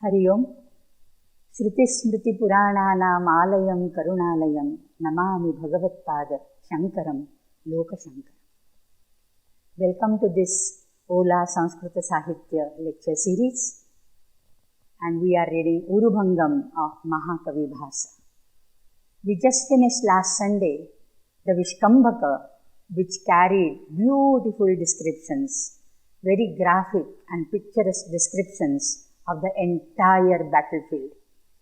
हरि ओम. श्रुतिस्मृतिपुराणानाम् आलयं करुणालयं Namami भगवत्पाद शंकरं लोकशंकरं. Welcome to this Ola Sanskrit Sahitya lecture series, and we are reading Urubhangam of Mahakavi Bhasa. We just finished last Sunday the Vishkambhaka, which carried beautiful descriptions, very graphic and picturesque descriptions of the entire battlefield.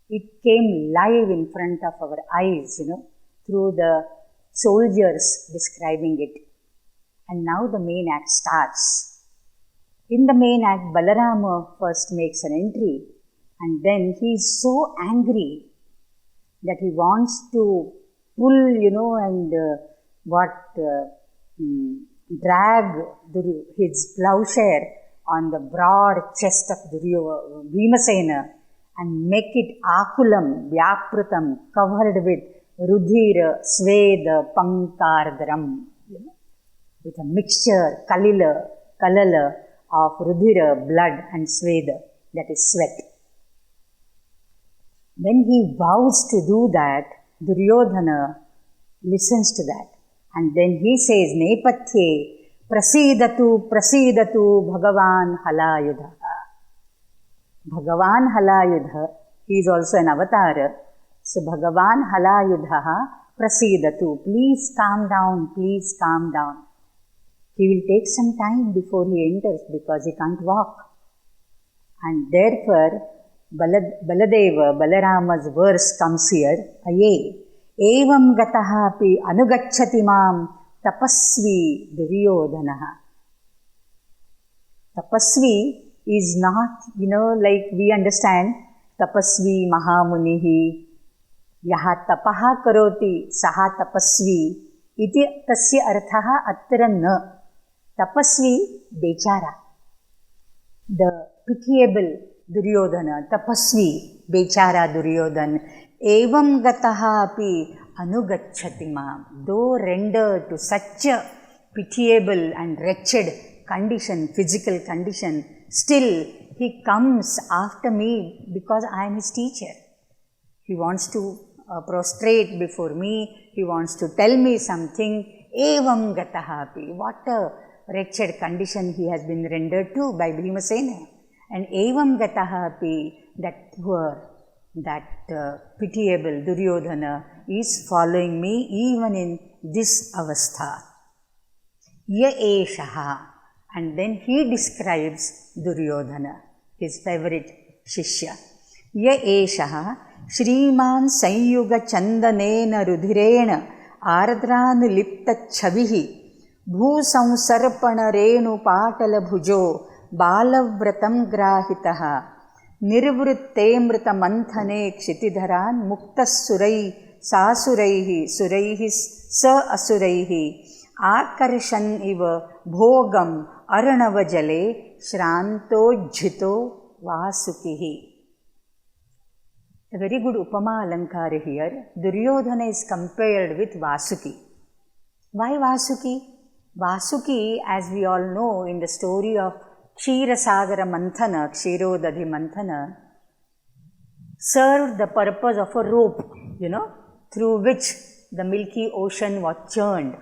It came live in front of our eyes, through the soldiers describing it. And now the main act starts. In the main act, Balarama first makes an entry, and then he is so angry that he wants to pull, and drag his plowshare on the broad chest of Bhimasena and make it akulam, vyaprutam, covered with rudhira, sveda, pankardram, with a mixture, kalala of rudhira, blood, and sveda, that is sweat. When he vows to do that, Duryodhana listens to that. And then he says, Nepatye prasidatu Bhagavan Halayudha. Bhagavan Halayudha, he is also an avatar. So Bhagavan Halayudha prasidatu. Please calm down, please calm down. He will take some time before he enters because he can't walk. And therefore, Baladeva, Balarama's verse comes here, Aye. Evam gataha api anugacchati mam tapasvi Duryodhanaha. Tapasvi is not, like we understand, tapasvi mahamunihi, yaha tapaha karoti saha tapasvi, iti tasya arthaha atra na. Tapasvi, bechara. The pitiable Duryodhana, tapasvi, bechara Duryodhana. Evam gataha api anugacchati mam. Though rendered to such a pitiable and wretched condition, physical condition, still he comes after me because I am his teacher. He wants to prostrate before me. He wants to tell me something. Evam gataha api. What a wretched condition he has been rendered to by Bhimasena. And evam gataha api, that poor, that pitiable Duryodhana is following me even in this avastha. Ya eshaha. And then he describes Duryodhana, his favorite shishya. Ya eshaha Shriman Sanyuga Chandanena Rudhirena Ardranu Lipta Chavihi Bhusamsarpana Renu Patala Bhujo Balavratam Grahitaha Nirvrittemrita Manthane Kshitidharan Muktas Surai Sasuraihi Suraihi Sa Asuraihi Akarshan Iva Bhogam Aranava Jale Shranto Jhito Vasukihi. A very good Upama Alankara here. Duryodhana is compared with Vasuki. Why Vasuki? Vasuki, as we all know in the story of Kshirasagara Manthana, Kshirodadhi Manthana, served the purpose of a rope, through which the milky ocean was churned.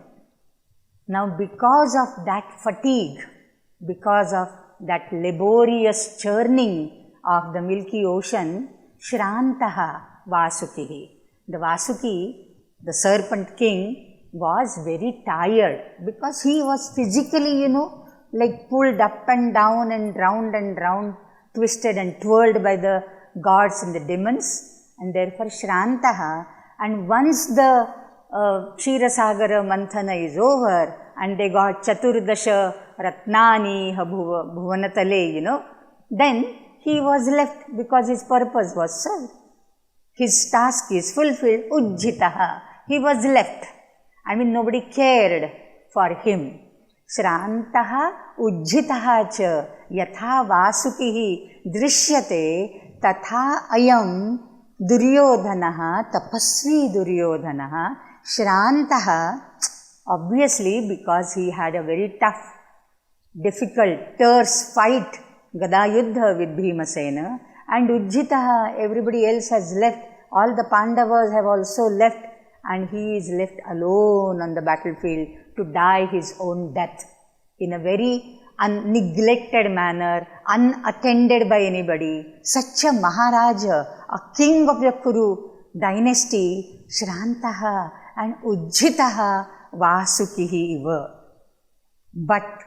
Now, because of that fatigue, because of that laborious churning of the milky ocean, Shrantaha Vasukihi. The Vasuki, the serpent king, was very tired because he was physically, like pulled up and down and round, twisted and twirled by the gods and the demons, and therefore Shrantaha. And once the Kshirasagara Manthana is over and they got Chaturdasha Ratnani Bhuvanatale, then he was left because his purpose was served. His task is fulfilled. Ujjitaha. He was left. Nobody cared for him. Shrantaha ujjitaha cha yatha vasukihi drishyate tatha ayam Duryodhanaha tapasvi Duryodhanaha Shrantaha. Obviously, because he had a very tough, difficult, terse fight Gada Yuddha with Bhimasena, and Ujjitaha, everybody else has left, all the Pandavas have also left, and he is left alone on the battlefield to die his own death in a very neglected manner, unattended by anybody. Such a Maharaja, a king of the Kuru dynasty, Shrantaha and Ujjitaha Vasukihi iva. But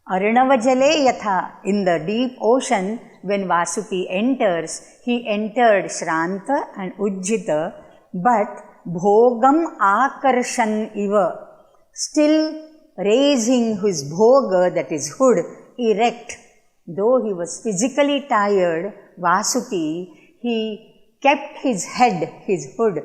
Arnavajale yatha, in the deep ocean, when Vasuki enters, he entered Shranta and Ujjita, but Bhogam Akarshan iva, still raising his bhoga, that is hood, erect. Though he was physically tired, Vasuki, he kept his head, his hood,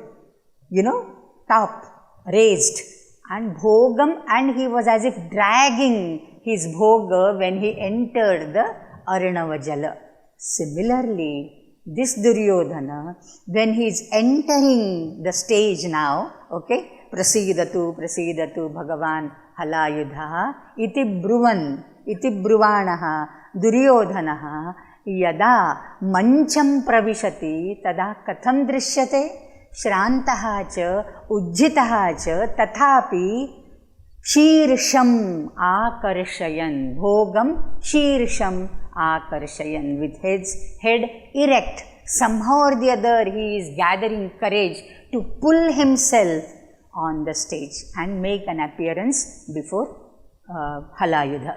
top, raised, and bhogam, and he was as if dragging his bhoga when he entered the Arnavajala. Similarly, this Duryodhana, when he is entering the stage now, prasidatu bhagavan halayudha iti bruvanaha Duryodhanaha yada mancham pravishati tada katham drishyate Shrantaha cha Ujjitaha cha tathapi Shirsham akarshayan, bhogam shirsham akarshayan, with his head erect. Somehow or the other he is gathering courage to pull himself on the stage and make an appearance before Halayudha.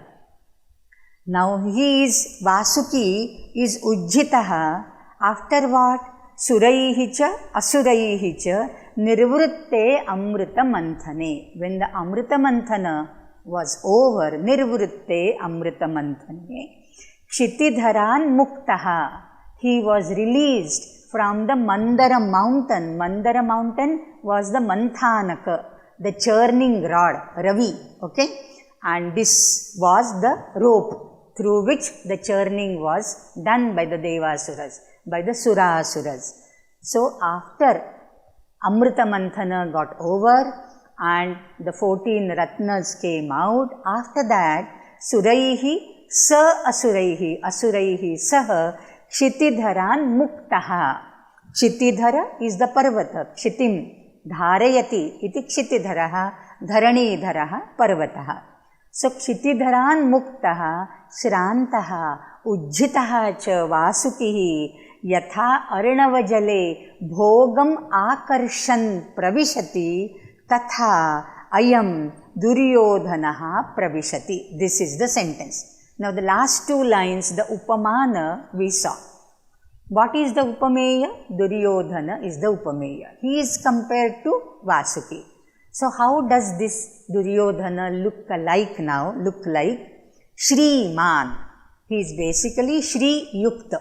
Now Vasuki is Ujjitaha, after what? Suraihi cha asuraihi cha nirvrutte amrita manthane. When the amrita manthana was over, nirvrutte amrita manthane, Kshitidharan muktaha, he was released from the Mandara mountain. Mandara mountain was the Manthanaka, the churning rod, Ravi, and this was the rope through which the churning was done by the Devasuras, by the Surasuras. So after Amrita Manthana got over and the 14 Ratnas came out, after that Suraihi sa asuraihi, asuraihi saha Kshitidharan muktaha. Kshitidhara is the Parvata, Kshitim dharayati iti Kshitidharaha, Dharanidharaha Parvataha. So Kshitidharan muktaha Shrantaha Ujjitaha cha Vasukihi yatha Arnavajale bhogam akarshan pravishati tatha ayam Duryodhanaha pravishati. This is the sentence. Now the last two lines, the Upamana we saw. What is the Upameya? Duryodhana is the Upameya. He is compared to Vasuki. So how does this Duryodhana look like? Shriman. He is basically Shri Yukta.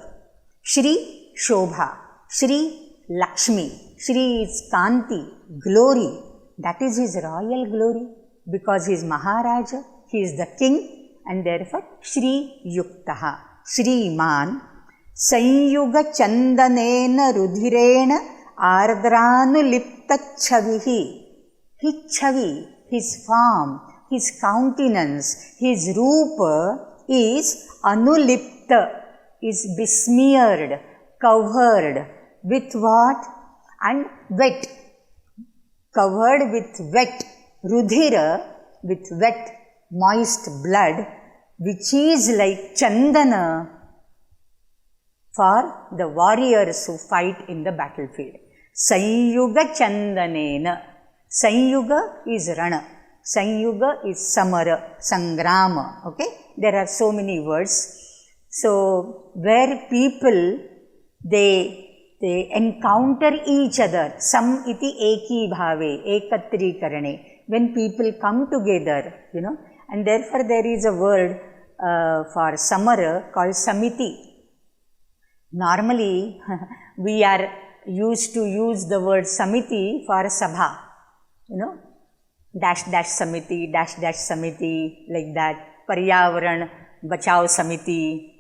Shri Shobha. Shri Lakshmi. Shri is Kanti, glory. That is his royal glory, because he is Maharaja, he is the king, and therefore Shri Yuktaha. Shriman Sanyuga Chandanena Rudhirena Ardranulipta Chavihi. His chavi, his form, his countenance, his rupa is anulipta, is besmeared, covered with what? And wet. Covered with wet, Rudhira, with wet, moist blood, which is like Chandana for the warriors who fight in the battlefield. Sanyuga Chandanena. Sanyuga is Rana. Sanyuga is Samara, Sangrama. There are so many words. So, where people, they encounter each other. Sam iti eki bhave, ekatri karane. When people come together, and therefore there is a word for Samara called Samiti. Normally, we are used to use the word Samiti for Sabha. Dash dash Samiti, dash dash Samiti, like that. Paryavaran Bachao Samiti.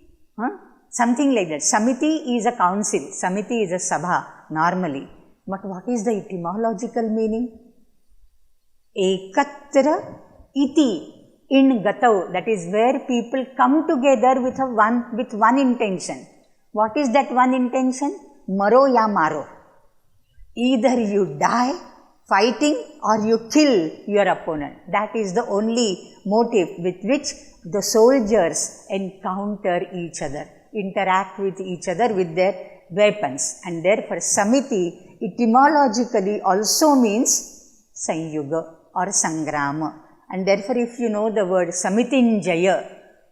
Something like that. Samiti is a council. Samiti is a Sabha, normally. But what is the etymological meaning? Ekatra iti, in Gatau, that is where people come together with one intention. What is that one intention? Maro ya maro. Either you die fighting or you kill your opponent. That is the only motive with which the soldiers encounter each other, interact with each other with their weapons. And therefore Samiti etymologically also means Sanyuga or Sangrama. And therefore if you know the word Samitinjaya,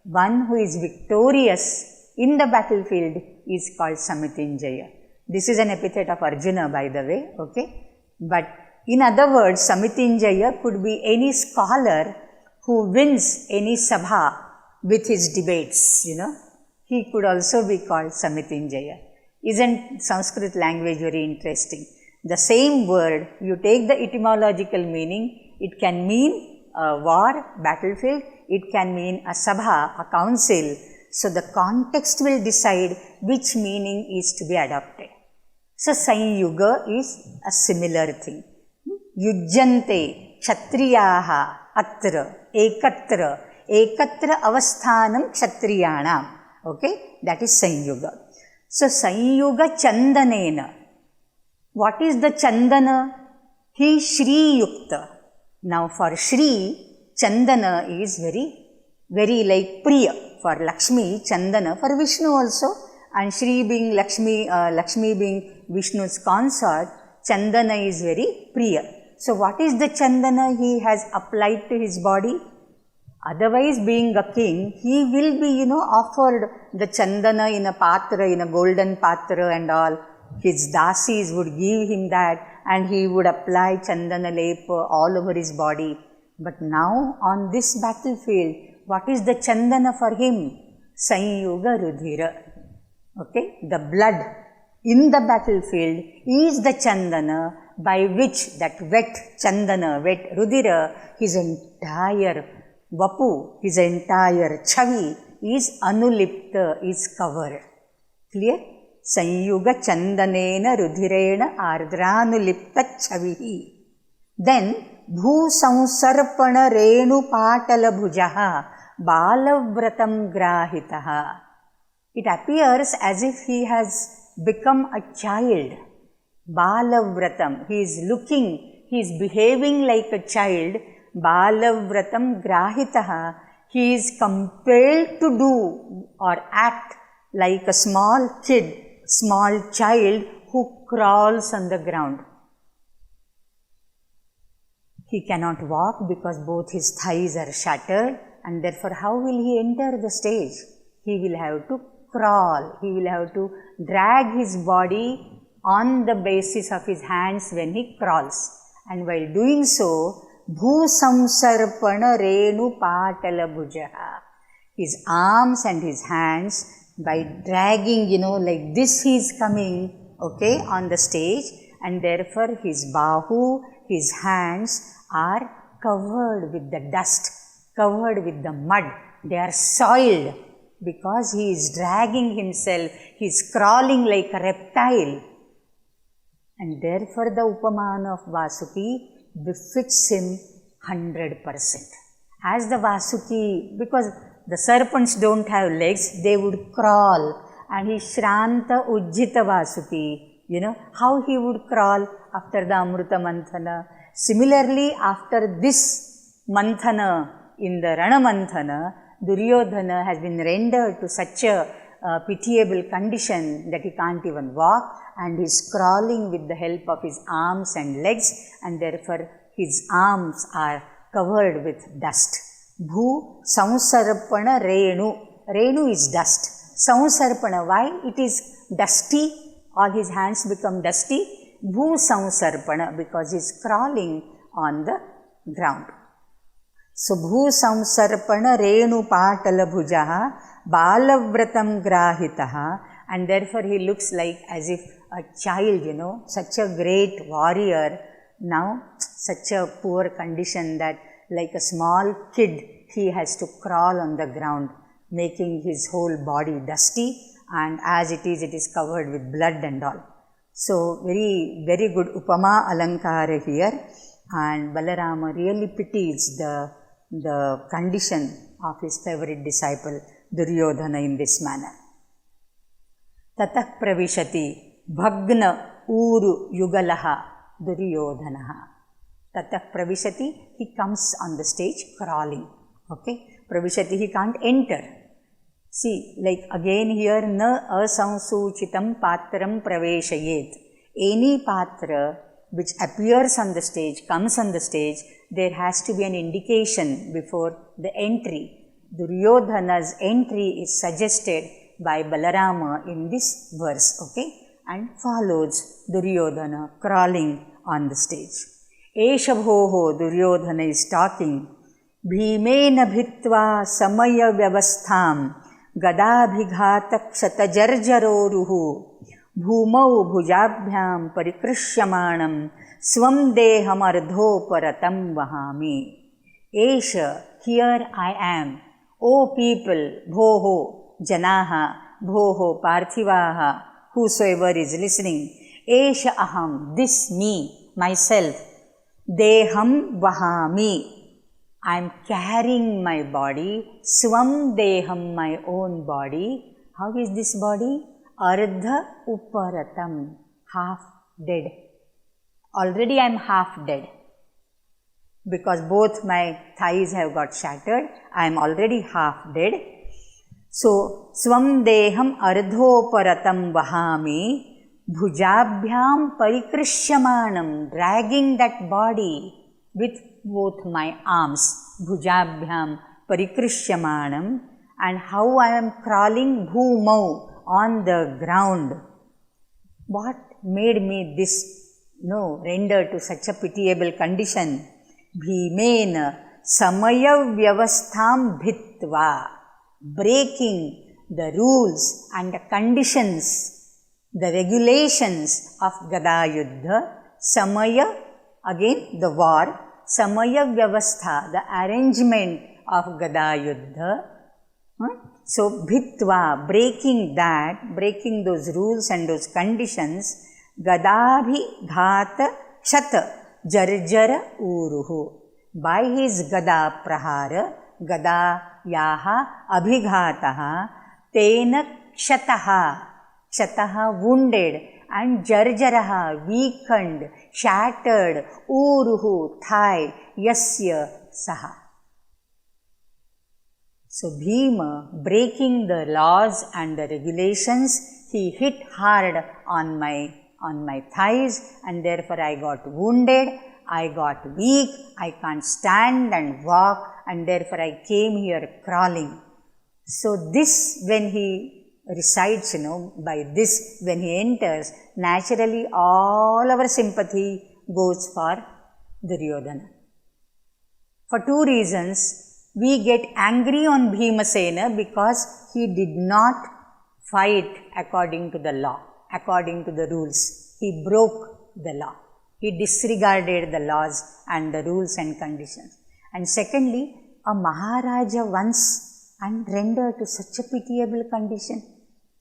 one who is victorious in the battlefield is called Samitinjaya. This is an epithet of Arjuna, by the way, okay? But in other words, Samitinjaya could be any scholar who wins any sabha with his debates, He could also be called Samitinjaya. Isn't Sanskrit language very interesting? The same word, you take the etymological meaning, it can mean a war, battlefield, it can mean a sabha, a council. So the context will decide which meaning is to be adopted. So Sanyuga is a similar thing. Yujjante kshatriyaha atra ekatra avasthanam kshatriyanam. Okay, that is Sanyuga. So Sanyuga chandanena. What is the chandana? He is Shri Yukta. Now for Shri, chandana is very like Priya. For Lakshmi, chandana. For Vishnu also. And Shri being Lakshmi being Vishnu's consort, chandana is very Priya. So what is the chandana he has applied to his body? Otherwise, being a king, he will be, offered the chandana in a patra, in a golden patra and all. His dasis would give him that and he would apply chandana lepa all over his body. But now, on this battlefield, what is the chandana for him? Sanyuga Rudhira. Okay, the blood in the battlefield is the chandana by which that wet chandana, wet Rudhira, his entire vapu, his entire chavi is anulipta, is covered. Clear? Sanyuga chandanena rudhirena ardranulipta chavihi. Then bhu samsarpana renu patala bhujaha balavratam grahitaha. It appears as if he has become a child. Balavratam, he is behaving like a child. Balavratam grahitaha, he is compelled to do or act like a small kid, small child who crawls on the ground. He cannot walk because both his thighs are shattered, and therefore how will he enter the stage? He will have to crawl, he will have to drag his body on the basis of his hands when he crawls. And while doing so, bhu samsarpana renu patala bhujaha, his arms and his hands, by dragging, like this he is coming, okay, on the stage, and therefore his bahu, his hands are covered with the dust, covered with the mud, they are soiled because he is dragging himself, he is crawling like a reptile. And therefore the Upamana of Vasuki befits him 100%. As the Vasuki, because the serpents don't have legs, they would crawl, and he Shranta Ujjita Vasuki, how he would crawl after the Amruta Manthana. Similarly, after this Manthana, in the Rana Manthana, Duryodhana has been rendered to such a pitiable condition that he can't even walk, and he is crawling with the help of his arms and legs, and therefore his arms are covered with dust. Bhu Samsarpana Renu. Renu is dust. Samsarpana, why? It is dusty. All his hands become dusty. Bhu Samsarpana, because he is crawling on the ground. So Bhu Samsarpana Renu Patala Bhujaha Balavratam Grahitaha, and therefore he looks like as if a child, such a great warrior, now such a poor condition that like a small kid, he has to crawl on the ground, making his whole body dusty, and as it is covered with blood and all. So very, very good Upama Alankara here, and Balarama really pities the condition of his favorite disciple Duryodhana in this manner. tatah pravishati bhagna uru yugalaha Duryodhanaha. Tatah pravishati, he comes on the stage crawling. Okay, pravishati, he can't enter. See, like again here, na asamsuchitam patram praveshayet. Any patra which appears on the stage, comes on the stage, there has to be an indication before the entry. Duryodhana's entry is suggested by Balarama in this verse, okay, and follows Duryodhana crawling on the stage. Esha bhoho, Duryodhana is talking. Bhimena bhitva samaya vyavastham gadabhighatak shatajarjaroruhu bhumau bhujabhyam parikrisyamanam swam deham ardhoparatam vahami. Esha, here I am. O people, bhoho, janaha, bhoho, parthivaha, whosoever is listening. Esha aham, this me, myself. Deham vahami, I am carrying my body. Swam deham, my own body. How is this body? Ardha uparatam, half dead. Already I am half dead. Because both my thighs have got shattered, I am already half dead. So, swam deham ardhoparatam vahami, bhujabhyam parikrisyamanam, dragging that body with both my arms, bhujabhyam parikrisyamanam, and how I am crawling bhumau, on the ground. What made me this, render to such a pitiable condition? Bhimena samaya vyavastham bhitva, breaking the rules and the conditions, the regulations of Gada Yuddha. Samaya, again the war. Samaya vyavastha, the arrangement of Gada Yuddha. So, bhitva, breaking that, breaking those rules and those conditions, gadabhighata kshata jarjara uruhu. By his gada prahara, gada yaha abhighataha, tena kshataha, wounded, and jarjaraha, weakened, shattered, uruhu, thigh, yasya, saha. So, Bhima, breaking the laws and the regulations, he hit hard on my thighs, and therefore I got wounded, I got weak, I can't stand and walk, and therefore I came here crawling. So, this when he recites, by this when he enters, naturally all our sympathy goes for Duryodhana. For two reasons. We get angry on Bhimasena because he did not fight according to the law, according to the rules. He broke the law. He disregarded the laws and the rules and conditions. And secondly, a Maharaja once and rendered to such a pitiable condition.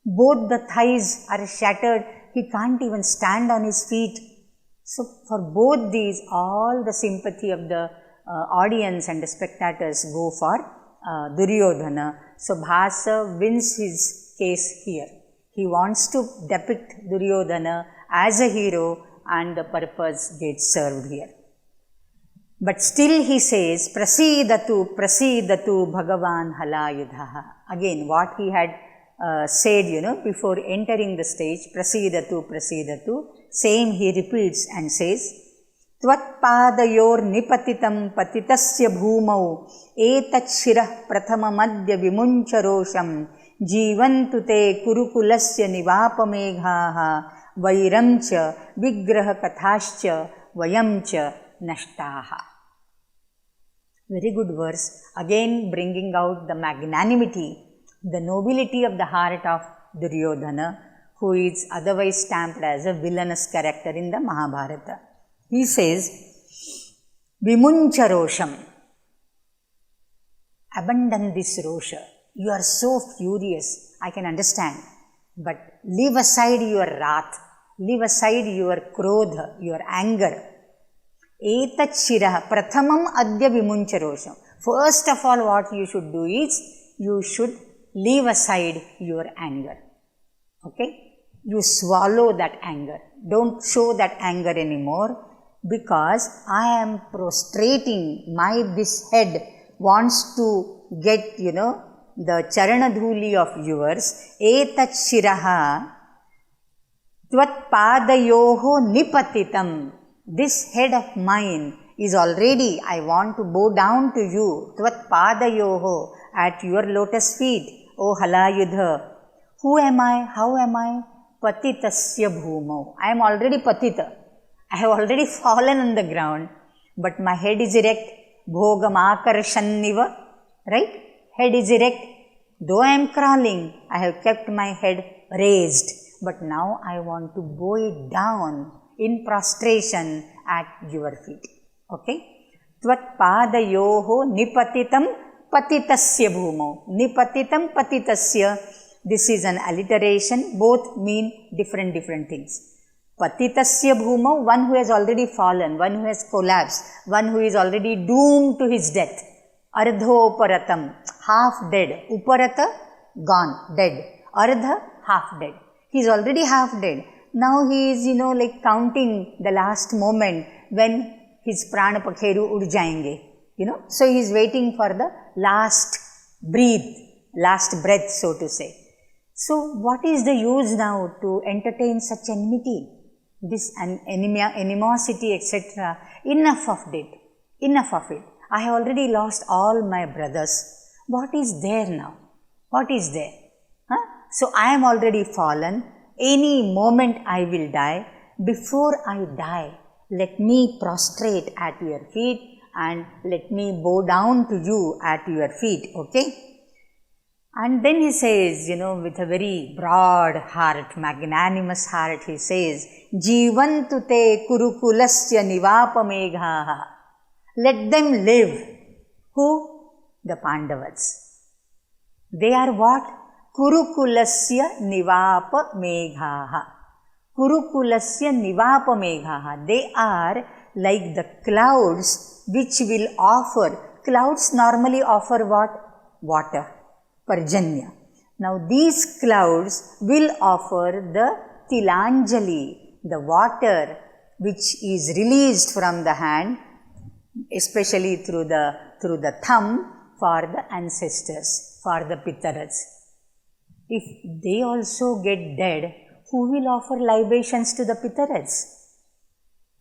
Both the thighs are shattered. He can't even stand on his feet. So, for both these, all the sympathy of the audience and the spectators go for Duryodhana. So, Bhasa wins his case here. He wants to depict Duryodhana as a hero, and the purpose gets served here. But still he says, prasidatu bhagavan halayudhaha. Again, what he had said, before entering the stage, prasidatu, same he repeats and says, त्वत्पादयोर निपतितं पतितस्य भूमौ एतच्छिरः प्रथममद्य विमुञ्चरोषं जीवन्तु ते कुरुकुलस्य निवापमेघाः वैरं च विग्रहकथाश्च वयं च नष्टाः. Very good verse, again bringing out the magnanimity, the nobility of the heart of Duryodhana, who is otherwise stamped as a villainous character in the Mahabharata. He says, Vimuncha rosham, abandon this rosha. You are so furious, I can understand, but leave aside your wrath, leave aside your krodha, your anger. Etat shirah prathamam adya vimuncha rosham. First of all, what you should do is, you should leave aside your anger. Okay? you swallow that anger. Don't show that anger anymore, because I am prostrating, this head wants to get, the charanadhuli of yours. Etat shiraha tvat padayoho nipatitam. This head of mine is already, I want to bow down to you. Tvat padayoho, at your lotus feet, O Halayudha. Who am I? How am I? Patitasya bhumau. I am already patita. I have already fallen on the ground, but my head is erect. Bhogam akarshanniva. Right? Head is erect. Though I am crawling, I have kept my head raised. But now I want to bow it down in prostration at your feet. Okay? Tvat padayoho nipatitam patitasya bhumau. Nipatitam patitasya. This is an alliteration. Both mean different things. Patitasya bhumau, one who has already fallen, one who has collapsed, one who is already doomed to his death. Ardhoparatam, half dead. Uparata, gone, dead. Ardha, half dead. He is already half dead. Now he is, like counting the last moment when his prana pakheru ud jayenge. So he is waiting for the last breath, so to say. So what is the use now to entertain such enmity? This animosity, etc. Enough of it. I have already lost all my brothers. What is there now? What is there? So I am already fallen. Any moment I will die. Before I die, let me prostrate at your feet and let me bow down to you at your feet. Okay? And then he says, with a very broad heart, magnanimous heart, he says, Jivantu te kurukulasya nivapameghaha. Let them live. Who? The Pandavas. They are what? Kurukulasya nivapameghaha. Kurukulasya nivapameghaha. They are like the clouds which will offer. Clouds normally offer what? Water. Parjanya. Now these clouds will offer the tilanjali, the water which is released from the hand, especially through the thumb, for the ancestors, for the Pitaras. If they also get dead, who will offer libations to the Pitaras?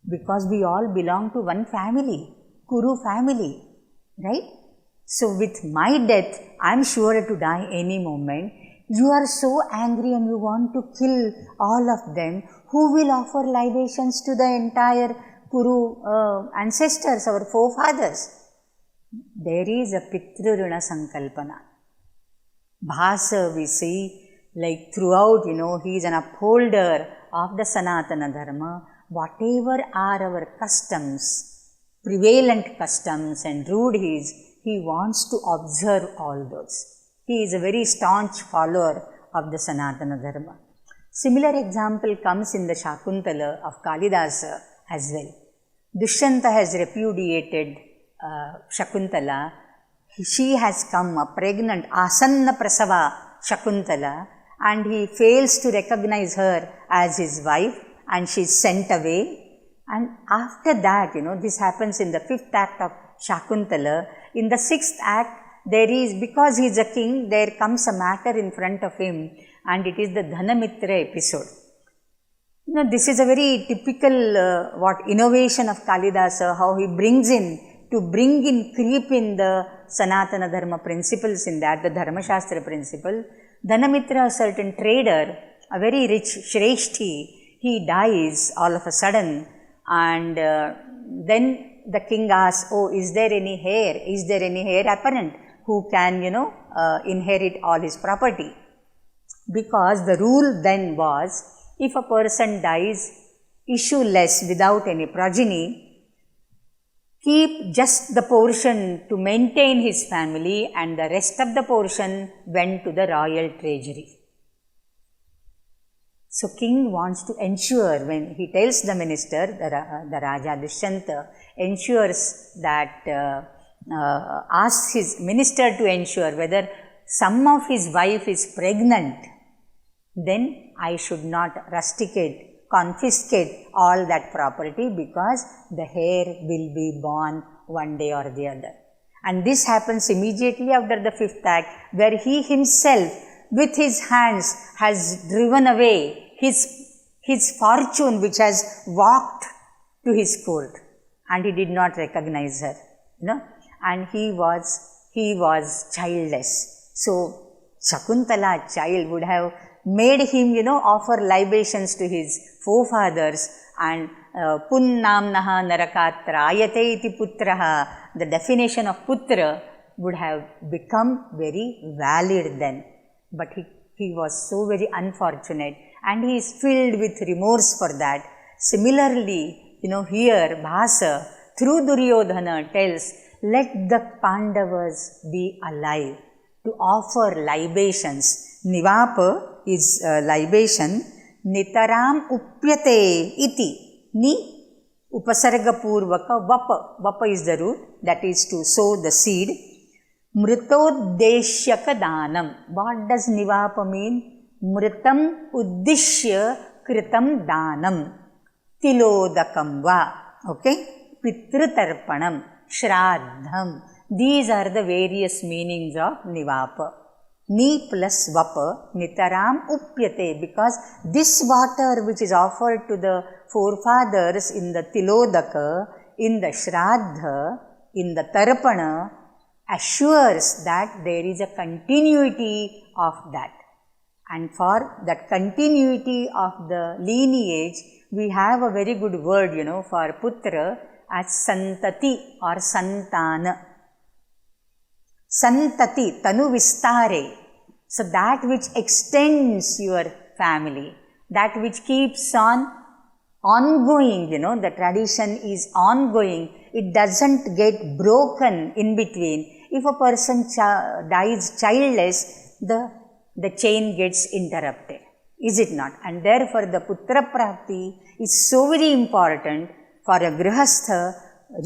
Because we all belong to one family, Kuru family, right? So with my death, I am sure to die any moment. You are so angry and you want to kill all of them. Who will offer libations to the entire Kuru ancestors, our forefathers? There is a Pitruruna Sankalpana. Bhasa, we see, like throughout, he is an upholder of the Sanatana Dharma. Whatever are our customs, prevalent customs and rudhis, he wants to observe all those. He is a very staunch follower of the Sanatana Dharma. Similar example comes in the Shakuntala of Kalidasa as well. Dushyanta has repudiated Shakuntala. She has come, a pregnant, Asanna Prasava Shakuntala, and he fails to recognize her as his wife, and she is sent away. And after that, this happens in the 5th act of Shakuntala. In the 6th act, there is, because he is a king, there comes a matter in front of him, and it is the Dhanamitra episode. This is a very typical innovation of Kalidasa, how he brings in, to bring in, creep in the Sanatana Dharma principles in that, the Dharma Shastra principle. Dhanamitra, a certain trader, a very rich Shreshti, he dies all of a sudden, and then the king asks, oh, is there any heir? Is there any heir apparent who can, inherit all his property? Because the rule then was, if a person dies issueless without any progeny, keep just the portion to maintain his family, and the rest of the portion went to the royal treasury. So king wants to ensure, when he tells the minister, the Raja Dushyanta ensures that, asks his minister to ensure whether some of his wife is pregnant. then I should not rusticate, confiscate all that property, because the heir will be born one day or the other. And this happens immediately after the fifth act, where he himself with his hands has driven away his fortune which has walked to his court, and he did not recognize her, and he was childless. So Shakuntala, child, would have made him, offer libations to his forefathers, and punnamnaha narakatra ayate iti putraha, the definition of putra would have become very valid then. But he was so very unfortunate, and he is filled with remorse for that. Similarly, here Bhasa through Duryodhana tells, let the Pandavas be alive to offer libations. Nivapa is libation. Nitaram upyate iti. Ni upasarga purvaka vapa. Vapa is the root, that is to sow the seed. Mritodeshyaka danam. What does nivapa mean? Mritam uddishya kritam danam. Tilodakam va. Okay? Pitritarpanam. Shraddham. These are the various meanings of nivapa. Ni plus vapa, nitaram upyate, because this water which is offered to the forefathers in the tilodaka, in the shraddha, in the tarpana, assures that there is a continuity of that. And for that continuity of the lineage, we have a very good word, for putra as santati or santana. Santati, tanu vistare. So that which extends your family, that which keeps on ongoing, the tradition is ongoing. It doesn't get broken in between. If a person dies childless, the chain gets interrupted. Is it not? And therefore the putra prapti is so very important for a grihastha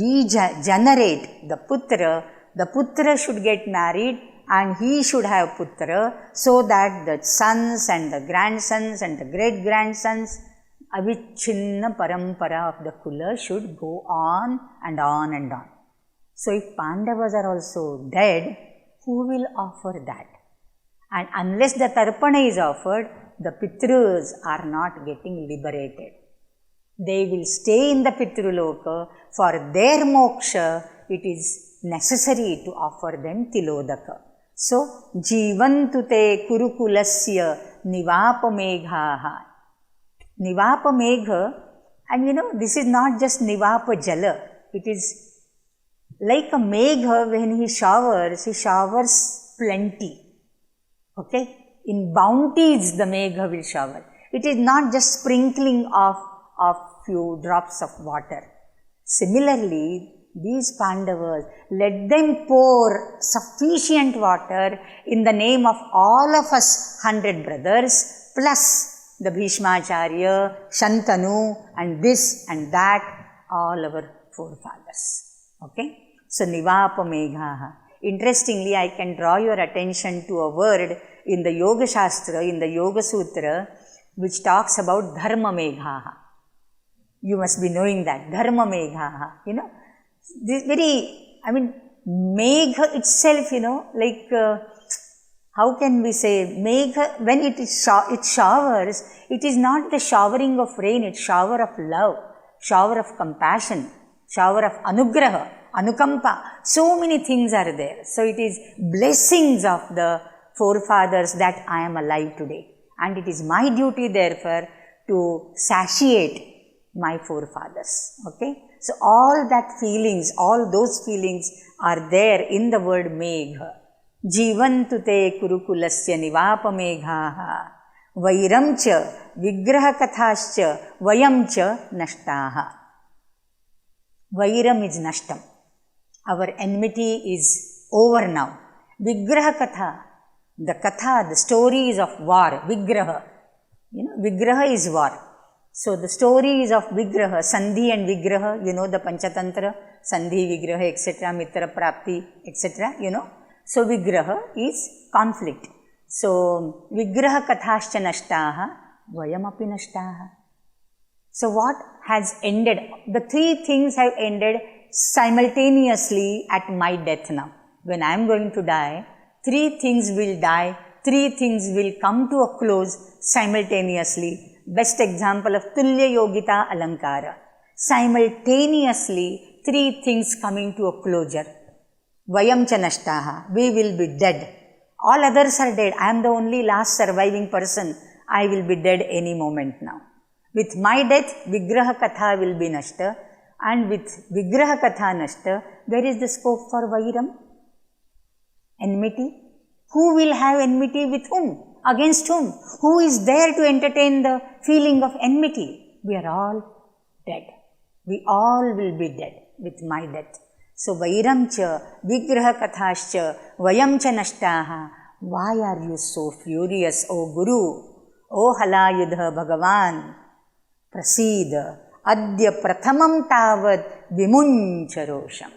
regenerate the putra. The putra should get married and he should have putra, so that the sons and the grandsons and the great-grandsons, avichinna parampara of the kula should go on and on and on. So if Pandavas are also dead, who will offer that? And unless the tarpana is offered, the Pitrus are not getting liberated. They will stay in the Pitruloka. For their moksha, it is necessary to offer them tilodaka. So, jivantu te kurukulasya nivapa meghaha. Nivapa megha, and this is not just nivapa jala. It is like a megha. When he showers plenty. Okay? In bounties the megha will shower. It is not just sprinkling of few drops of water. Similarly, these Pandavas, let them pour sufficient water in the name of all of us 100 brothers, plus the Bhishmacharya, Shantanu, and this and that, all our forefathers. Okay? So, Nivapa Meghaha. Interestingly, I can draw your attention to a word in the Yoga Shastra, in the Yoga Sutra, which talks about Dharma Meghaha. You must be knowing that. Dharma Meghaha. This very, Megha itself, how can we say, Megha, when it showers, it is not the showering of rain, it's shower of love, shower of compassion, shower of anugraha, anukampa. So many things are there. So it is blessings of the forefathers that I am alive today. And it is my duty, therefore, to satiate my forefathers. Okay? So all that feelings, all those feelings are there in the word megha. Jivantu te kurukulasya nivapa meghaha. Vairam cha vigraha kathascha vayam cha nashtaha. Vairam is nashtam. Our enmity is over now. Vigraha katha. The stories of war. Vigraha. Vigraha is war. So the stories of Vigraha, Sandhi and Vigraha, the Panchatantra, Sandhi, Vigraha, etc., Mitra Prapti, etc., So Vigraha is conflict. So, Vigraha Kathascha Nashtaha, Vayamapi Nashtaha. So, what has ended? The three things have ended simultaneously at my death now. When I am going to die, three things will die, three things will come to a close simultaneously. Best example of Tulya Yogita Alankara. Simultaneously, three things coming to a closure. Vayam cha nashtaha, we will be dead. All others are dead. I am the only last surviving person. I will be dead any moment now. With my death, Vigraha Katha will be nashta. And with Vigraha Katha nashta, where is the scope for Vairam? Enmity. Who will have enmity with whom? Against whom? Who is there to entertain the feeling of enmity? We are all dead. We all will be dead with my death. So, Vairam cha, Vigraha Kathascha, Vayam cha nashtaha. Why are you so furious, O Guru? O Halayudha Bhagavan? Prasid, Adya Prathamam Tavad Vimuncharosham.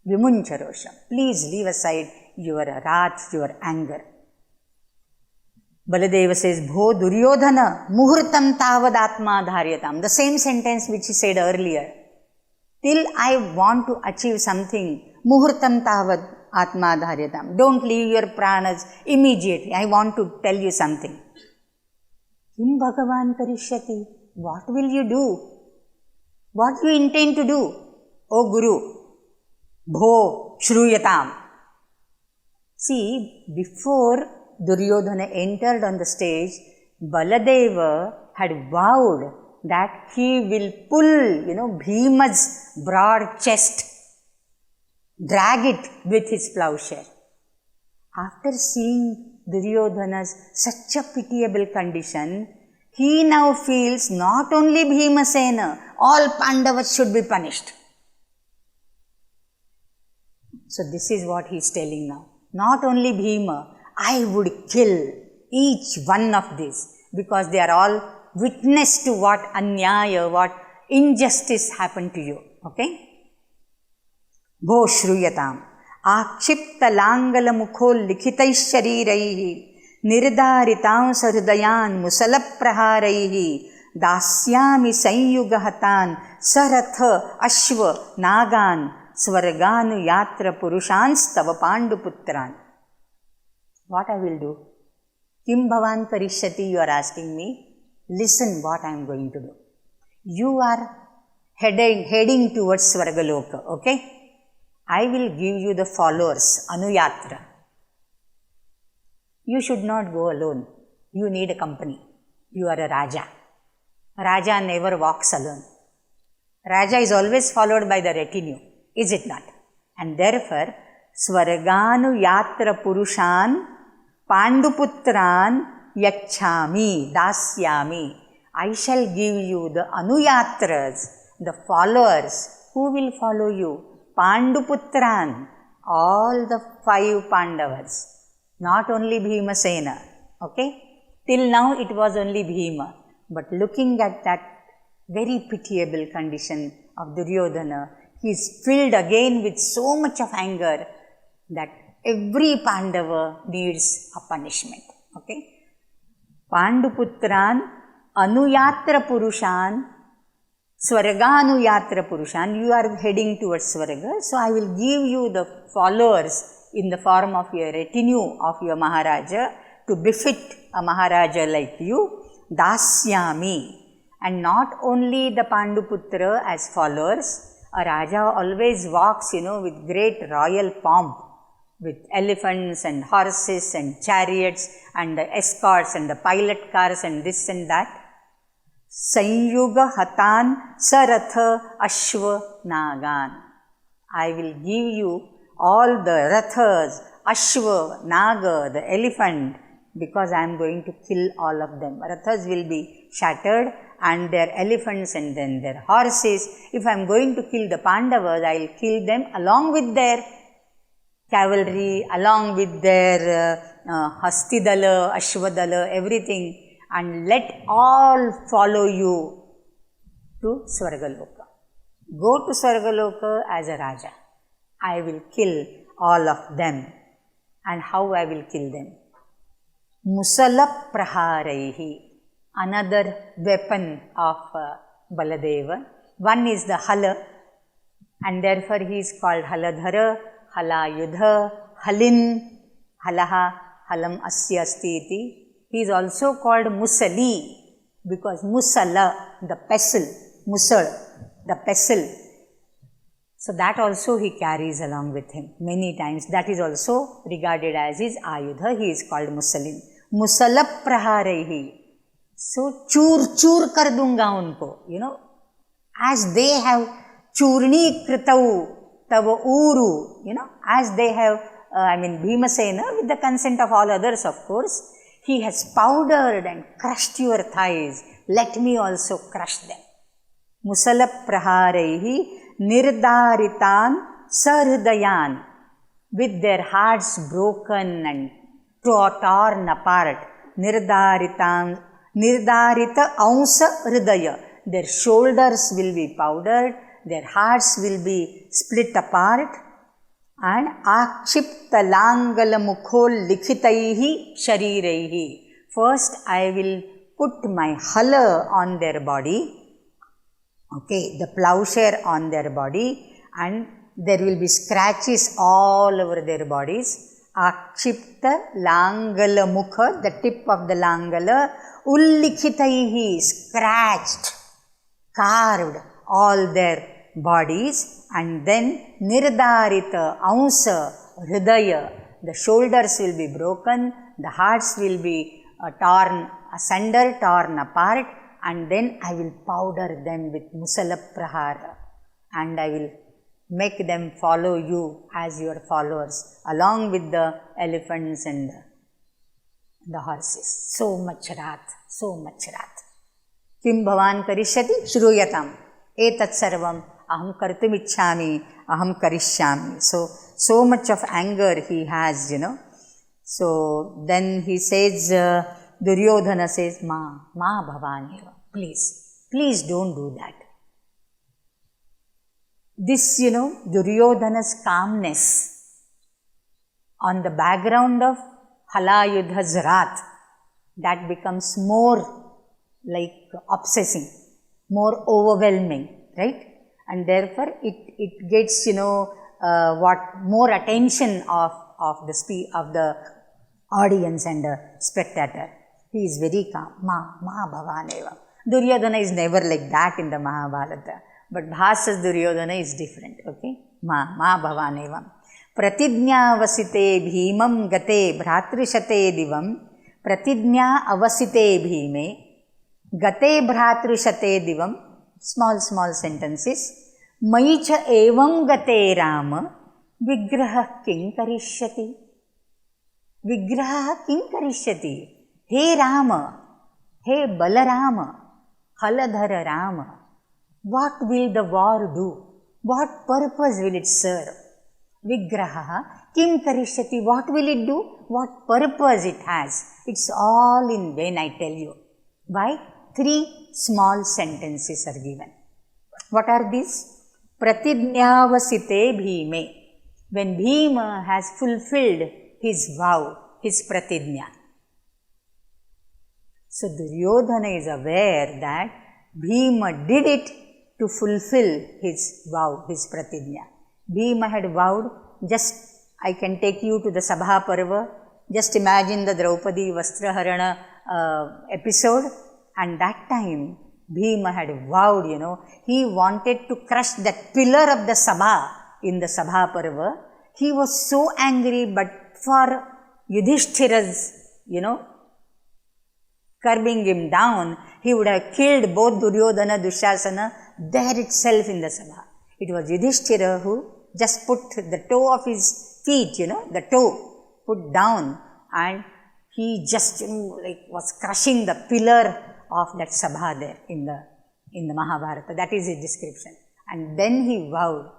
Vimuncharosham. Please leave aside your wrath, your anger. Baladeva says, Bho Duryodhana Muhurtam Tavad Atma Dharyatam. The same sentence which he said earlier. Till I want to achieve something, Muhurtam Tavad Atma Dharyatam. Don't leave your pranas immediately. I want to tell you something. Kim Bhagavan Karishyati? What will you do? What you intend to do? O Guru, Bho Shruyatam. See, before Duryodhana entered on the stage, Baladeva had vowed that he will pull, Bhima's broad chest, drag it with his plowshare. After seeing Duryodhana's such a pitiable condition, he now feels not only Bhimasena, all Pandavas should be punished. So this is what he is telling now. Not only Bhima, I would kill each one of these because they are all witness to what anyaya, what injustice happened to you. Okay? Bho Shruyatam. Akshipta langala mukho likhitaish shariraihi nirdharitam sarhudayan musalapraharaihi dasyami sanyugahatan saratha ashva nagan svarganu yatra purushans tava panduputran. What I will do? Kim bhavan karishyati, you are asking me. Listen what I am going to do. You are heading towards Svargaloka, okay? I will give you the followers, Anuyatra. You should not go alone. You need a company. You are a Raja. Raja never walks alone. Raja is always followed by the retinue, is it not? And therefore, Svarganu Yatra Purushan Panduputran Yachami, Dasyami. I shall give you the Anuyatras, the followers. Who will follow you? Panduputran, all the 5 Pandavas. Not only Bhimasena. Okay? Till now it was only Bhima. But looking at that very pitiable condition of Duryodhana, he is filled again with so much of anger that every Pandava needs a punishment. Okay? Panduputran Anuyatra Purushan Svarganu Yatra Purushan. You are heading towards Svarga. So I will give you the followers in the form of your retinue of your Maharaja to befit a Maharaja like you. Dasyami. And not only the Panduputra as followers, a Raja always walks, with great royal pomp, with elephants and horses and chariots and the escorts and the pilot cars and this and that. Sanyuga Hatan Saratha Ashva Nagan. I will give you all the Rathas, Ashva, Naga, the elephant, because I am going to kill all of them. Rathas will be shattered and their elephants and then their horses. If I am going to kill the Pandavas, I will kill them along with their cavalry, along with their Hastidala, Ashwadala, everything, and let all follow you to Svargaloka. Go to Svargaloka as a Raja. I will kill all of them. And how I will kill them? Musala Praharaihi. Another weapon of Baladeva. One is the Hala, and therefore he is called Haladhara, Halayudha, Halin, Halaha, Halam Asya Asti iti. He is also called Musali because Musala, the pestle, Musal, the pestle. So that also he carries along with him many times. That is also regarded as his Ayudha. He is called Musalin. Musala Praharaihi. So chur kar dunga unko. As they have churni kritau tava uru. As they have, Bhimasena, with the consent of all others, of course, he has powdered and crushed your thighs. Let me also crush them. Musala Praharaihi. Nirdaritan Sarhdayan, with their hearts broken and torn apart. Nirdarita Aunsa Hridaya, their shoulders will be powdered, their hearts will be split apart. And Akshipta Langala Mukhol Likhitaihi Shariraihi. First I will put my hala on their body. Okay, the plowshare on their body, and there will be scratches all over their bodies. Akshipta Langala Mukha, the tip of the Langala, Ullikhitaihi, scratched, carved all their bodies, and then Nirdarita Aunsa Hridaya, the shoulders will be broken, the hearts will be torn asunder, torn apart. And then I will powder them with Musala Prahara, and I will make them follow you as your followers, along with the elephants and the horses. So much wrath, so much wrath. Kim Bhavan Karishyati Shruyatam Etat Sarvam Aham Kartumichhami Aham Karishyami. So much of anger he has, So then he says, Duryodhana says, Ma Bhavaneva, please don't do that. This, Duryodhana's calmness on the background of Halayudha's wrath, that becomes more like obsessing, more overwhelming, right? And therefore it gets, more attention of the audience and the spectator. He is very calm. Ma Bhavaneva. Duryodhana is never like that in the Mahabharata. But Bhasa's Duryodhana is different. Okay? Ma Bhavaneva. Pratidnya avasite bhimam gate bhratrishate divam. Pratidnya avasite bhime. Gate bhratrishate divam. Small sentences. Maicha evam gate rama. Vigraha king karishyati. Vigraha king karishyati. Hey Rama, hey Balarama, Haladhara Rama, what will the war do? What purpose will it serve? Vigraha, kim karishyati, what will it do? What purpose it has? It's all in vain, I tell you. Why? 3 small sentences are given. What are these? Pratidnyavasite bhime. When Bhima has fulfilled his vow, his pratidnya. So Duryodhana is aware that Bhima did it to fulfill his vow, his pratidnya. Bhima had vowed, I can take you to the Sabha Parva, just imagine the Draupadi Vastraharana episode, and that time Bhima had vowed, he wanted to crush that pillar of the Sabha in the Sabha Parva. He was so angry, but for Yudhishthira's, curbing him down, he would have killed both Duryodhana, Dushasana there itself in the Sabha. It was Yudhishthira who just put the toe of his feet, the toe put down, and he just was crushing the pillar of that Sabha there in the Mahabharata. That is his description. And then he vowed,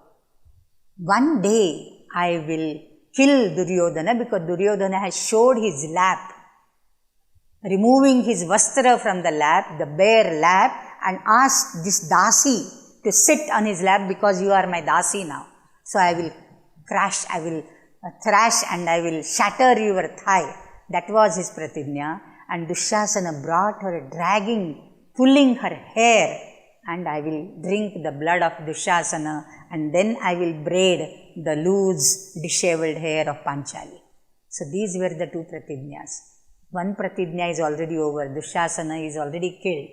one day I will kill Duryodhana, because Duryodhana has showed his lap, removing his vastra from the lap, the bare lap, and asked this Dasi to sit on his lap, because you are my Dasi now. So I will crash, I will thrash, and I will shatter your thigh. That was his pratigna. And Dushasana brought her dragging, pulling her hair, and I will drink the blood of Dushasana, and then I will braid the loose, disheveled hair of Panchali. So these were the two pratignas. One pratigna is already over, Dushasana is already killed,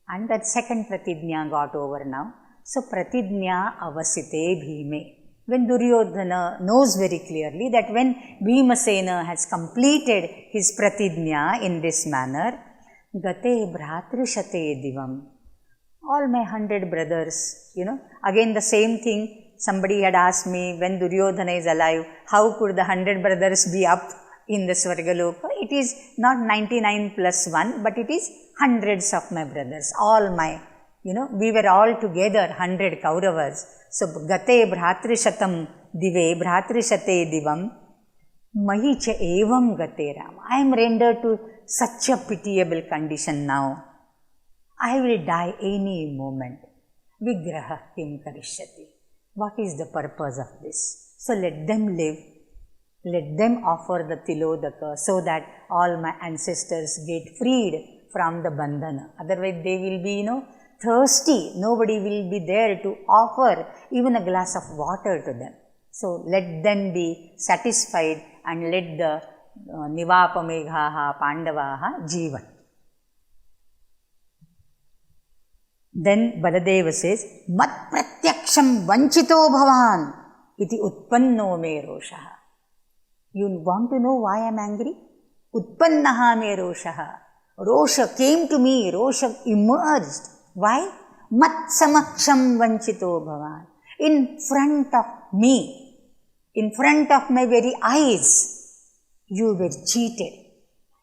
and that second pratigna got over now. So pratigna avasite bhime. When Duryodhana knows very clearly that when Bhimasena has completed his pratigna in this manner, Gate Bhratrishate Divam. All my 100 brothers, again the same thing. Somebody had asked me, when Duryodhana is alive, how could the 100 brothers be up in the Svargaloka? It is not 99 plus 1, but it is hundreds of my brothers. All my, we were all together, 100 Kauravas. So, Gate Bhratrishatam Dive, Bhratrishate Divam, Mahicha Evam Gate Ram. I am rendered to such a pitiable condition now. I will die any moment. Vigraha Kim Karishyati. What is the purpose of this? So let them live. Let them offer the Tilodaka so that all my ancestors get freed from the bandhana. Otherwise they will be, thirsty. Nobody will be there to offer even a glass of water to them. So let them be satisfied and let the Nivapameghaha Pandavaha Jivan. Then Baladeva says, Mat pratyaksham vanchito bhavan iti utpanno me roshaha. You want to know why I am angry? Utpannaha me roshaha. Rosha came to me, Rosha emerged. Why? Mat samaksham vanchito bhavan. In front of me, in front of my very eyes, you were cheated.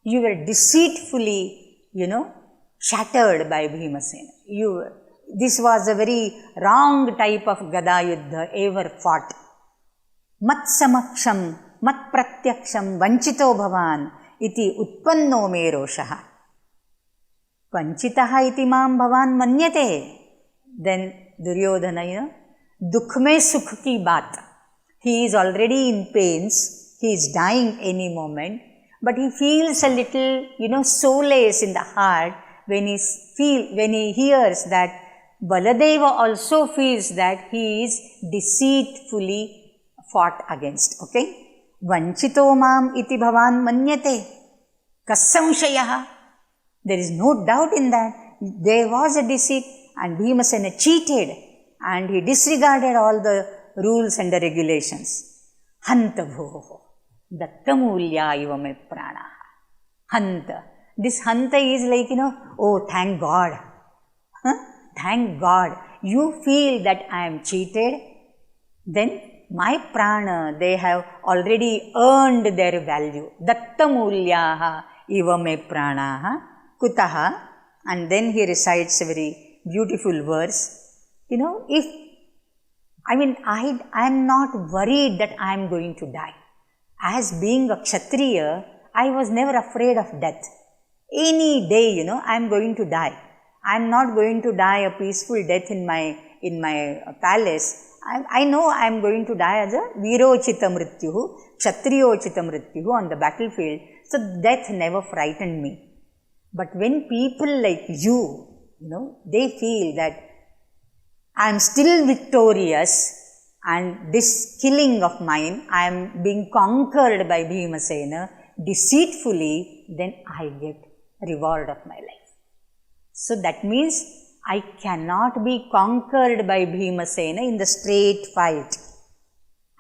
You were deceitfully, shattered by Bhimasena. This was a very wrong type of Gada Yuddha ever fought. Mat samaksham, mat pratyaksham, vanchito bhavan, iti utpanno me roshaha. Vanchitaha iti mam bhavan manyate. Then Duryodhana, dukh mein sukh ki baat. He is already in pains. He is dying any moment. But he feels a little, solace in the heart when he hears that Baladeva also feels that he is deceitfully fought against. Okay? Vanchito mam iti bhavan manyate. Kassamshayaha. There is no doubt in that. There was a deceit and Bhimasena cheated and he disregarded all the rules and the regulations. Hanta bhoho. Dattamulya ivame prana. Hanta. This hanta is like, oh, thank God. Thank God. You feel that I am cheated. Then my prana, they have already earned their value. Dattamulyaha ivame pranaha kutaha. And then he recites a very beautiful verse. I am not worried that I am going to die. As being a Kshatriya, I was never afraid of death. Any day, I am going to die. I am not going to die a peaceful death in my palace. I know I am going to die as a Virochita Mrityuhu, Kshatriyochita Mrityuhu on the battlefield. So death never frightened me. But when people like you, they feel that I am still victorious and this killing of mine, I am being conquered by Bhimasena deceitfully, then I get reward of my life. So that means I cannot be conquered by Bhimasena in the straight fight.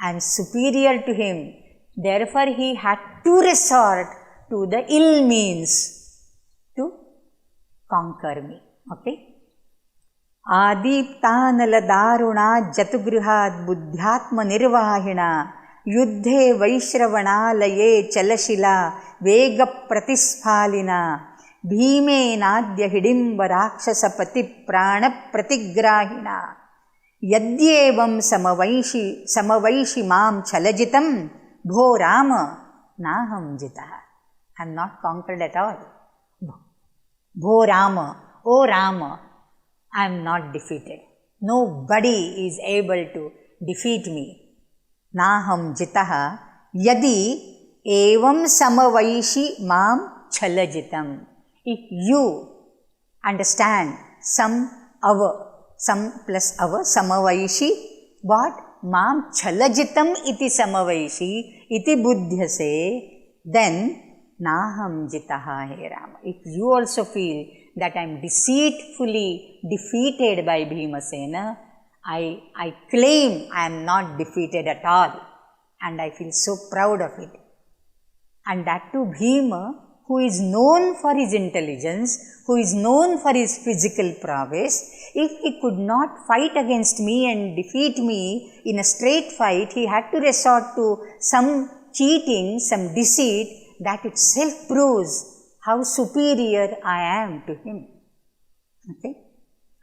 I am superior to him. Therefore, he had to resort to the ill means to conquer me. Okay? Adiptanala daruna jatugruhat buddhyatma nirvahina yuddhe vaishravanalaye chalashila vega pratisphalina bhime nadya hidimba rakshasapati prana pratigrahina yadyevam samavaishi mam chalajitam bho rama naham jitaha. I am not conquered at all. Bho Rama, O Rama, I am not defeated. Nobody is able to defeat me. Naham jitaha yadi Evam samavaishi mam chalajitam. If you understand some plus our samavaishi, what? Mam chalajitam iti samavaishi iti buddhyase, then naham jitaha he Rama. If you also feel that I am deceitfully defeated by Bhimasena, I claim I am not defeated at all, and I feel so proud of it. And that too Bhima, who is known for his intelligence, who is known for his physical prowess, if he could not fight against me and defeat me in a straight fight, he had to resort to some cheating, some deceit. That itself proves how superior I am to him. Okay?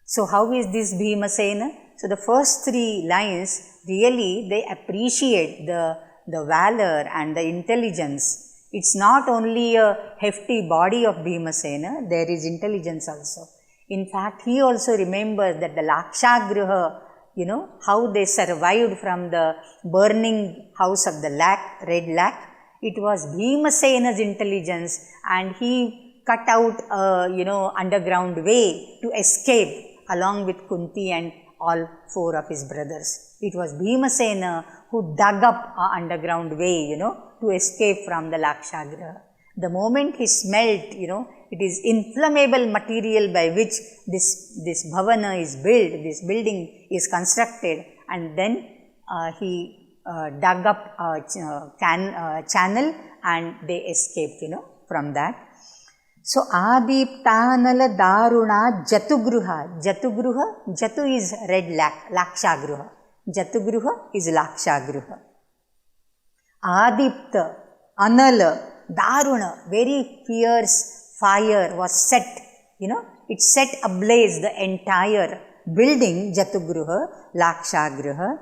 So how is this Bhimasena? So the first three lines, really they appreciate the valor and the intelligence. It's not only a hefty body of Bhimasena, there is intelligence also. In fact, he also remembers that the Lakshagriha, how they survived from the burning house of the red lac. It was Bhimasena's intelligence, and he cut out underground way to escape along with Kunti and all four of his brothers. It was Bhimasena who dug up an underground way, to escape from the Lakshagriha. The moment he smelt, it is inflammable material by which this bhavana is built, this building is constructed, and then he dug up a channel and they escaped, from that. So, Adiptanala Daruna Jatugruha. Jatu is red Lakshagruha. Jatugruha is Lakshagruha. Adipta, Anala, Daruna, very fierce fire was set, it set ablaze the entire building, Jatugruha, Lakshagruha.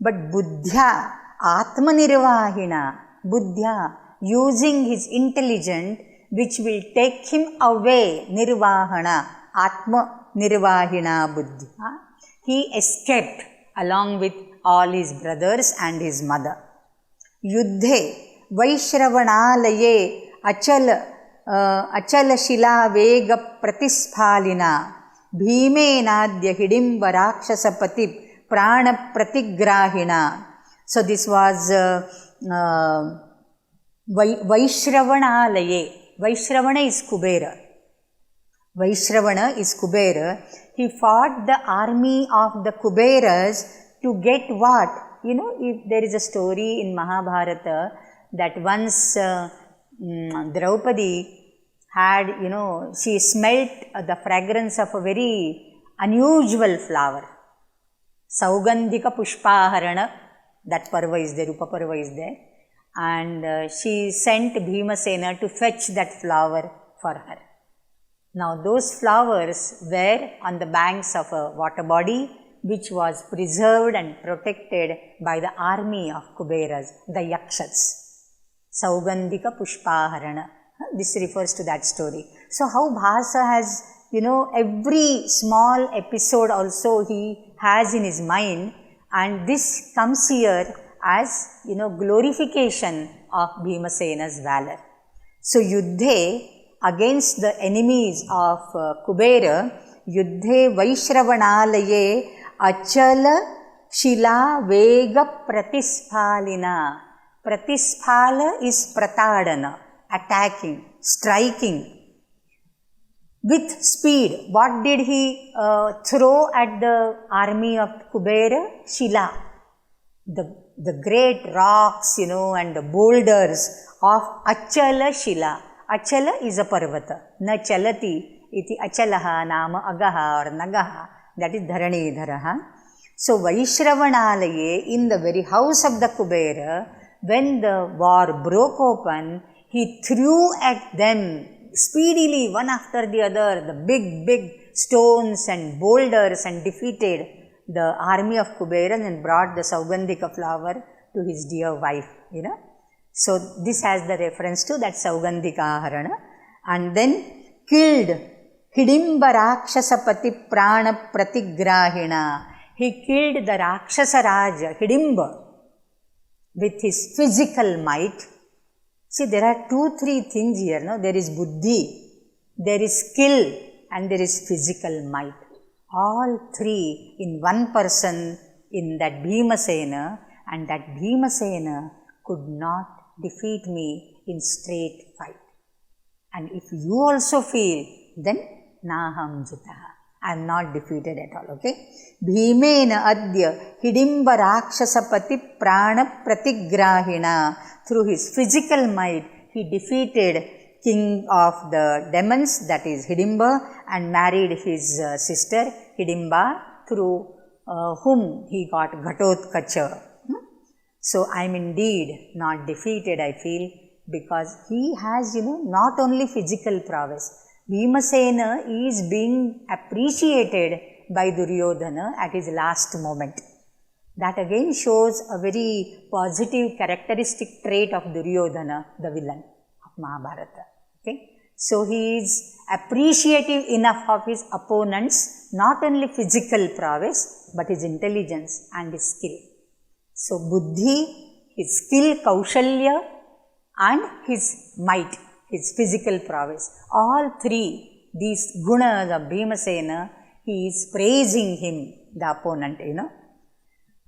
But Buddhya, Atmanirvahina, Buddhya, using his intelligence, which will take him away, Nirvahana, Atma Nirvahina Buddhya, he escaped along with all his brothers and his mother. Yuddhe, Vaishravanalaye, Achala Shila Vega Pratisphalina, Bhimenadya Hidimba Rakshasapati Prana Pratigrahina. So this was Vaishravanalaye. Vaishravana is Kubera. Vaishravana is Kubera. He fought the army of the Kuberas to get what? If there is a story in Mahabharata that once Draupadi had, she smelt the fragrance of a very unusual flower. Saugandhika Pushpaharana, that parva is there, Rupa parva is there. And she sent Bhimasena to fetch that flower for her. Now those flowers were on the banks of a water body which was preserved and protected by the army of Kuberas, the Yakshas. Saugandhika Pushpaharana. This refers to that story. So how Bhasa has, every small episode also he has in his mind, and this comes here as, glorification of Bhimasena's valor. So Yuddhe, against the enemies of Kubera, Yuddhe Vaishravanalaye Achala Shila Vega Pratisphalina. Pratisphala is Pratadana, attacking, striking. With speed, what did he throw at the army of Kubera? Shila. The great rocks, and the boulders of Achala Shila. Achala is a parvata. Na chalati iti achalaha nama agaha or nagaha. That is Dharanidharaha. So Vaishravanalaye, in the very house of the Kubera, when the war broke open, he threw at them speedily, one after the other, the big stones and boulders, and defeated the army of Kuberan and brought the Saugandhika flower to his dear wife, So this has the reference to that Saugandhika Harana. And then killed Hidimba Rakshasapati Prana Pratigrahina. He killed the Rakshasa Raja, Hidimba, with his physical might. See, there are 2-3 things here, no? There is buddhi, there is skill, and there is physical might. All three in one person, in that Bhimasena, and that Bhimasena could not defeat me in straight fight. And if you also feel, then Naham Jitaha. I am not defeated at all, okay? Bhimena adya hidimba rakshasapati prana pratigrahina. Through his physical might, he defeated king of the demons, that is Hidimba, and married his sister Hidimba, through whom he got Ghatotkacha. So I am indeed not defeated, I feel, because he has, not only physical prowess. Bhimasena is being appreciated by Duryodhana at his last moment. That again shows a very positive characteristic trait of Duryodhana, the villain of Mahabharata. Okay? So he is appreciative enough of his opponents, not only physical prowess, but his intelligence and his skill. So buddhi, his skill, kaushalya, and his might, his physical prowess. All three, these gunas of Bhimasena, he is praising him, the opponent,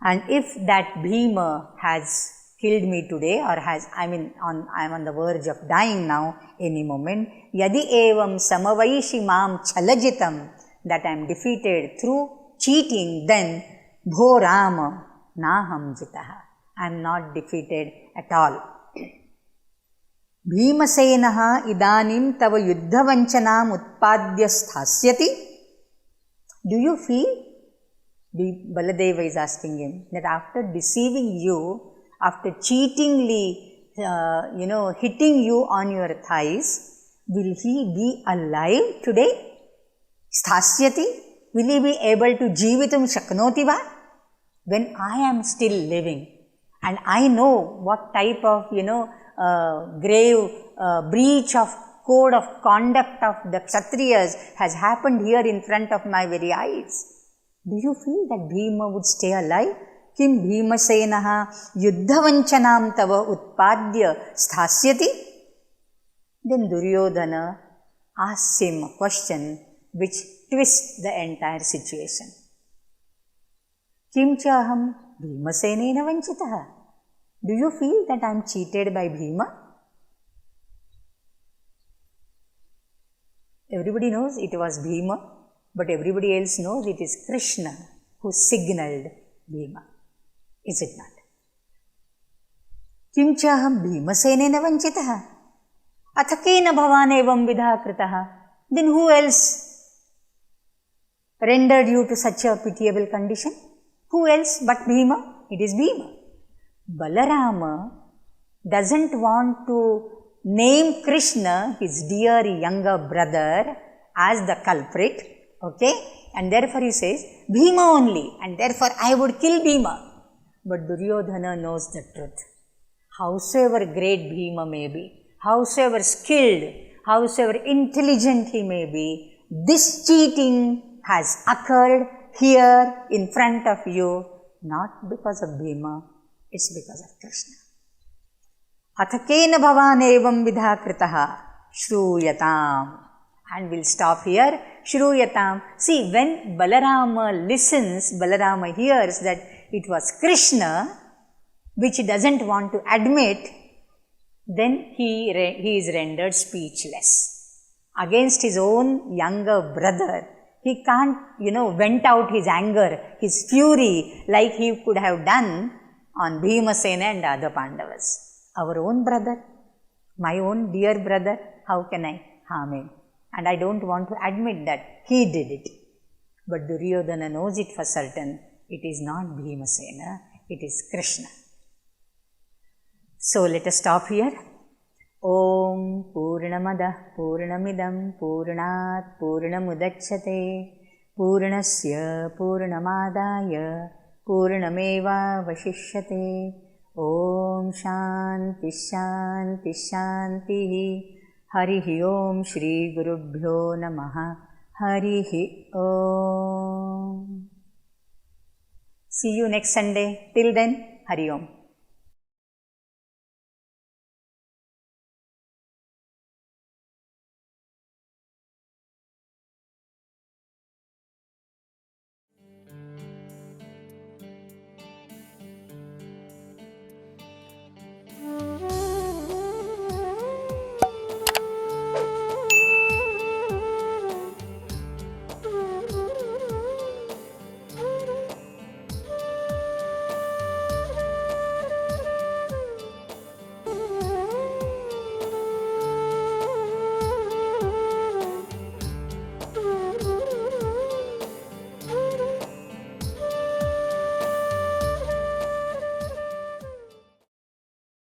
And if that Bhima has killed me today, or I am on the verge of dying now, any moment, yadi evam samavaishi mam chalajitam, that I am defeated through cheating, then bho Rama naham jitaha. I am not defeated at all. Bhimasenaha idanim tava yuddhavancanam utpadya sthasyati. Do you feel? Baladeva is asking him that after deceiving you, after cheatingly, hitting you on your thighs, will he be alive today? Sthasyati? Will he be able to jeevitum shaknoti va? When I am still living, and I know what type of, grave breach of code of conduct of the Kshatriyas has happened here in front of my very eyes. Do you feel that Bhima would stay alive? Kim Bhimasenaha yuddhavanchanam tava utpadya sthasyati? Then Duryodhana asks him a question which twists the entire situation. Kim chaham Bhimasenena vanchitaha? Do you feel that I am cheated by Bhima? Everybody knows it was Bhima, but everybody else knows it is Krishna who signaled Bhima. Is it not? Kim chaham Bhimasenena vanchitaha? Athakena bhavan evam vidha kritaha? Then who else rendered you to such a pitiable condition? Who else but Bhima? It is Bhima. Balarama doesn't want to name Krishna, his dear younger brother, as the culprit, okay? And therefore he says, Bhima only, and therefore I would kill Bhima. But Duryodhana knows the truth. Howsoever great Bhima may be, howsoever skilled, howsoever intelligent he may be, this cheating has occurred here in front of you, not because of Bhima, it's because of Krishna. Athakena bhavan evam vidha kritaha shruyatam. And we'll stop here. Shruyatam. See, when Balarama listens, Balarama hears that it was Krishna, which he doesn't want to admit, then he is rendered speechless. Against his own younger brother, he can't, vent out his anger, his fury, like he could have done on Bhimasena and other Pandavas. Our own brother, my own dear brother, how can I harm him? And I don't want to admit that he did it. But Duryodhana knows it for certain. It is not Bhimasena, it is Krishna. So let us stop here. Om Purnamadah Purnamidam Purnat Purnamudachyate Purnasya Purnamadaya Purnameva Vashishyate. Om Shanti Shanti Shanti. Harihi Om Shri Gurubhyo Namaha. Harihi Om. See you next Sunday. Till then, Hari Om.